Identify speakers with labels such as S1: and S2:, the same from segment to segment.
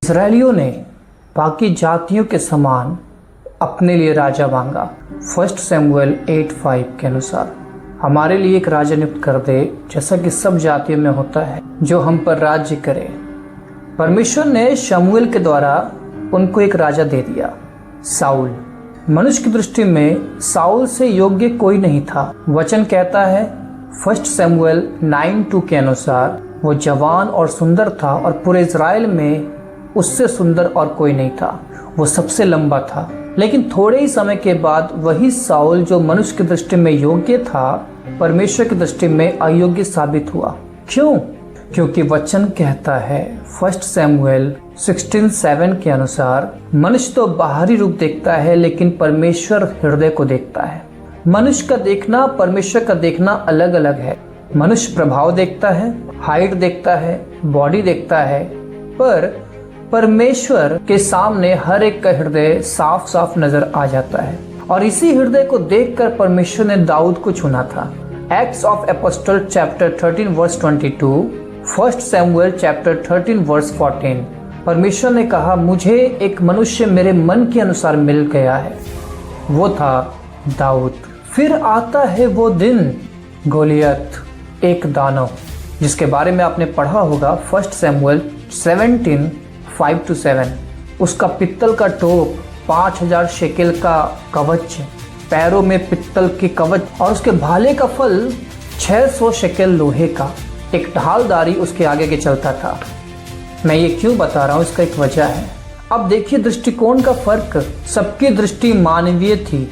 S1: इस्राएलियों ने बाकी जातियों के समान अपने लिए राजा मांगा। 1 शमूएल 8:5 के अनुसार हमारे लिए एक राजा नियुक्त कर दे, जैसा कि सब जातियों में होता है, जो हम पर राज्य करे। परमेश्वर ने शमूएल के द्वारा उनको एक राजा दे दिया, साउल। मनुष्य की दृष्टि में साउल से योग्य कोई नहीं था। वचन कहता है 1 शमूएल 9:2 के अनुसार वो जवान और सुंदर था और पूरे इज़राइल में उससे सुंदर और कोई नहीं था। वो सबसे लंबा था। लेकिन थोड़े ही समय के बाद वही साउल जो मनुष्य की दृष्टि में योग्य था, परमेश्वर की दृष्टि में अयोग्य साबित हुआ। क्यों? क्योंकि वचन कहता है 1 शमूएल 16:7 के अनुसार मनुष्य तो बाहरी रूप देखता है, लेकिन परमेश्वर हृदय को देखता है। मनुष्य का देखना, परमेश्वर का देखना अलग अलग है। मनुष्य प्रभाव देखता है, हाइट देखता है, बॉडी देखता है, पर परमेश्वर के सामने हर एक का हृदय साफ साफ नजर आ जाता है। और इसी हृदय को देखकर परमेश्वर ने दाऊद को चुना था। Acts of apostle chapter 13 verse 22, 1 शमूएल चैप्टर 13 वर्स 14। परमेश्वर ने कहा, मुझे एक मनुष्य मेरे मन के अनुसार मिल गया है, वो था दाऊद। फिर आता है वो दिन, गोलियत, एक दानव, जिसके बारे में आपने पढ़ा होगा 1 शमूएल 17:5-7। उसका पित्तल का टोप, 5000 शेकेल का कवच, पैरों में पित्तल के कवच और उसके भाले का फल 600 शेकेल लोहे का। एक ढालदारी उसके आगे के चलता था। मैं ये क्यों बता रहा हूँ, इसका एक वजह है। अब देखिए दृष्टिकोण का फर्क। सबकी दृष्टि मानवीय थी।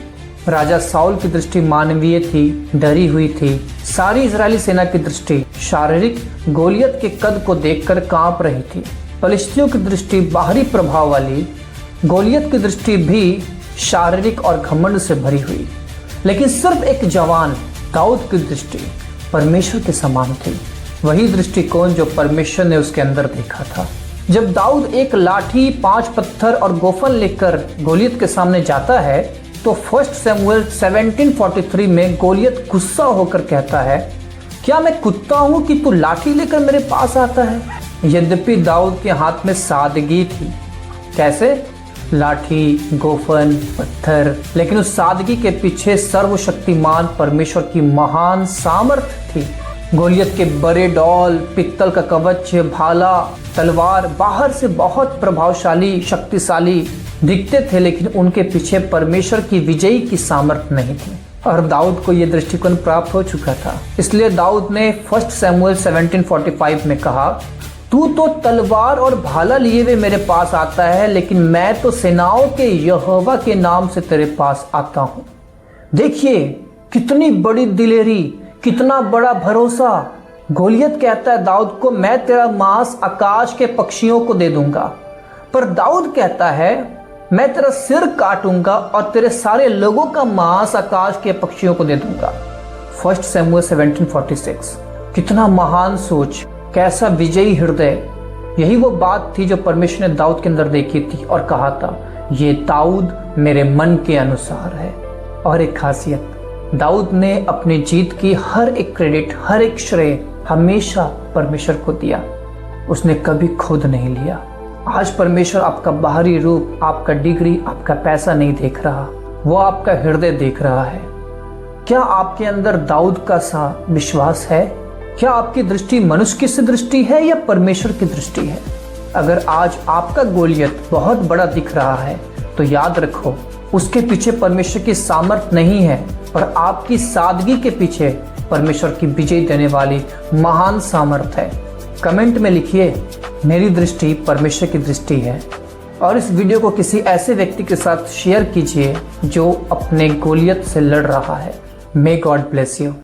S1: राजा साउल की दृष्टि मानवीय थी, डरी हुई थी। सारी इजरायली सेना की दृष्टि शारीरिक गोलियत के कद को देखकर कांप रही थी। फलिस्तियों की दृष्टि बाहरी प्रभाव वाली, गोलियत की दृष्टि भी शारीरिक और घमंड से भरी हुई। लेकिन सिर्फ एक जवान दाऊद की दृष्टि परमेश्वर के समान थी। वही दृष्टिकोण जो परमेश्वर ने उसके अंदर देखा था। जब दाऊद एक लाठी, 5 पत्थर और गोफन लेकर गोलियत के सामने जाता है, तो 1 शमूएल 17:43 में गोलियत गुस्सा होकर कहता है, क्या मैं कुत्ता हूं कि तू लाठी लेकर मेरे पास आता है? यद्यपि दाऊद के हाथ में सादगी थी। कैसे? लाठी, गोफन, पत्थर, लेकिन उस सादगी के पीछे सर्वशक्तिमान परमेश्वर की महान सामर्थ्य थी। गोलियत के बड़े डॉल, पित्तल का कवच, भाला, तलवार बाहर से बहुत प्रभावशाली, शक्तिशाली दिखते थे, लेकिन उनके पीछे परमेश्वर की विजयी की सामर्थ्य नहीं थी। और दाऊद को यह दृष्टिकोण प्राप्त हो चुका था। इसलिए दाऊद ने 1 शमूएल 17:45 में कहा, तू तो तलवार और भाला लिए हुए मेरे पास आता है, लेकिन मैं तो सेनाओं के यहोवा के नाम से तेरे पास आता हूं। देखिए कितनी बड़ी दिलेरी, कितना बड़ा भरोसा। गोलियत कहता है दाऊद को, मैं तेरा मांस आकाश के पक्षियों को दे दूंगा। पर दाऊद कहता है, मैं तेरा सिर काटूंगा और तेरे सारे लोगों का मांस आकाश के पक्षियों को दे दूंगा। 1 शमूएल 17:46। कितना महान सोच, कैसा विजयी हृदय। यही वो बात थी जो परमेश्वर ने दाऊद के अंदर देखी थी और कहा था, ये दाऊद मेरे मन के अनुसार है। और एक खासियत, दाऊद ने अपनी जीत की हर एक क्रेडिट, हर एक श्रेय हमेशा परमेश्वर को दिया। उसने कभी खुद नहीं लिया। आज परमेश्वर आपका बाहरी रूप, आपका डिग्री, आपका पैसा नहीं देख रहा, वो आपका हृदय देख रहा है। क्या आपके अंदर दाऊद का सा विश्वास है? क्या आपकी दृष्टि मनुष्य की दृष्टि है या परमेश्वर की दृष्टि है? अगर आज आपका गोलियत बहुत बड़ा दिख रहा है, तो याद रखो, उसके पीछे परमेश्वर की सामर्थ्य नहीं है, पर आपकी सादगी के पीछे परमेश्वर की विजय देने वाली महान सामर्थ्य है। कमेंट में लिखिए, मेरी दृष्टि परमेश्वर की दृष्टि है। और इस वीडियो को किसी ऐसे व्यक्ति के साथ शेयर कीजिए जो अपने गोलियत से लड़ रहा है। May God bless you.